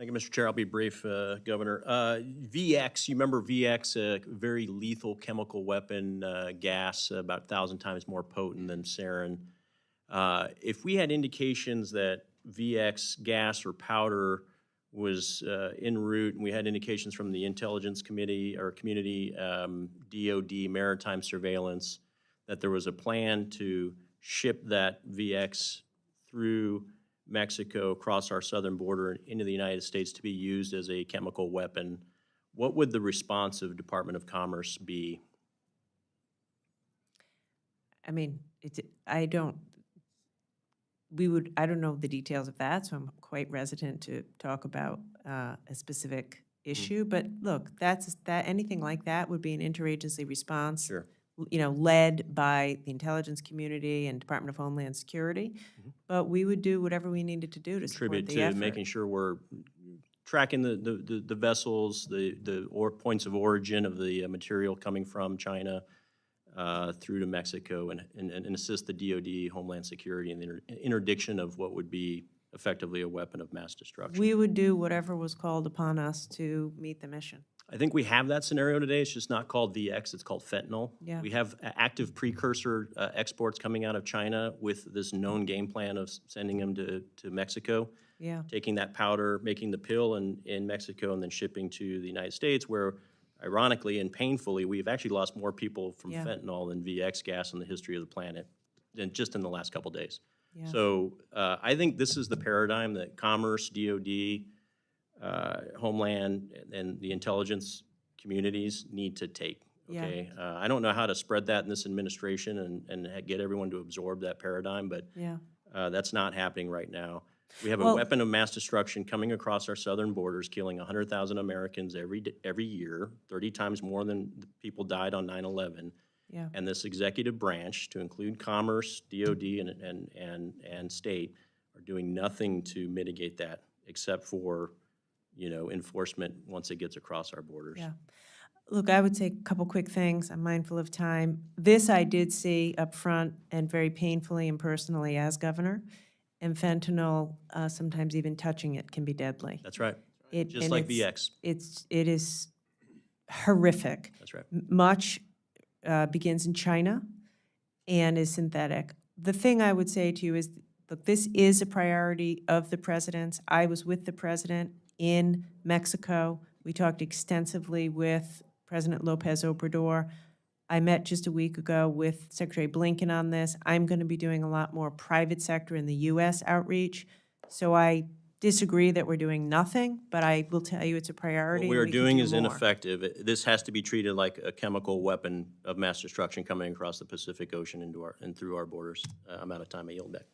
Thank you, Mr. Chair. I'll be brief, Governor. VX, you remember VX, a very lethal chemical weapon gas, about 1,000 times more potent than sarin. If we had indications that VX gas or powder was en route, and we had indications from the Intelligence Committee or community, DOD, maritime surveillance, that there was a plan to ship that VX through Mexico across our southern border into the United States to be used as a chemical weapon, what would the response of Department of Commerce be? I mean, I don't know the details of that, so I'm quite hesitant to talk about a specific issue. But look, anything like that would be an interagency response. Sure. You know, led by the intelligence community and Department of Homeland Security. But we would do whatever we needed to do to support Contribute the to effort. making sure we're tracking the vessels, the points of origin of the material coming from China through to Mexico and assist the DOD, Homeland Security, in the interdiction of what would be effectively a weapon of mass destruction. We would do whatever was called upon us to meet the mission. I think we have that scenario today. It's just not called VX, it's called fentanyl. Yeah. We have active precursor exports coming out of China with this known game plan of sending them to Mexico. Yeah. Taking that powder, making the pill in Mexico, and then shipping to the United States, where ironically and painfully, we've actually lost more people from fentanyl than VX gas in the history of the planet, than just in the last couple days. Yeah. So I think this is the paradigm that Commerce, DOD, Homeland, and the intelligence communities need to take. Okay, I don't know how to spread that in this administration and get everyone to absorb that paradigm, but that's not happening right now. We have a weapon of mass destruction coming across our southern borders, killing 100,000 Americans every year, 30 times more than the people died on 9/11. Yeah. And this executive branch, to include Commerce, DOD, and state, are doing nothing to mitigate that, except for, you know, enforcement once it gets across our borders. Yeah. Look, I would say a couple quick things. I'm mindful of time. This I did see up front and very painfully and personally as governor. And fentanyl, sometimes even touching it can be deadly. That's right. Just Just like VX. It is horrific. That's right. Much begins in China and is synthetic. The thing I would say to you is, look, this is a priority of the president's. I was with the president in Mexico. We talked extensively with President Lopez Obrador. I met just a week ago with Secretary Blinken on this. I'm going to be doing a lot more private sector in the U.S. outreach. So I disagree that we're doing nothing, but I will tell you it's a priority. What we are and can doing do is more. ineffective. This has to be treated like a chemical weapon of mass destruction coming across the Pacific Ocean and through our borders. I'm out of time. I yield back.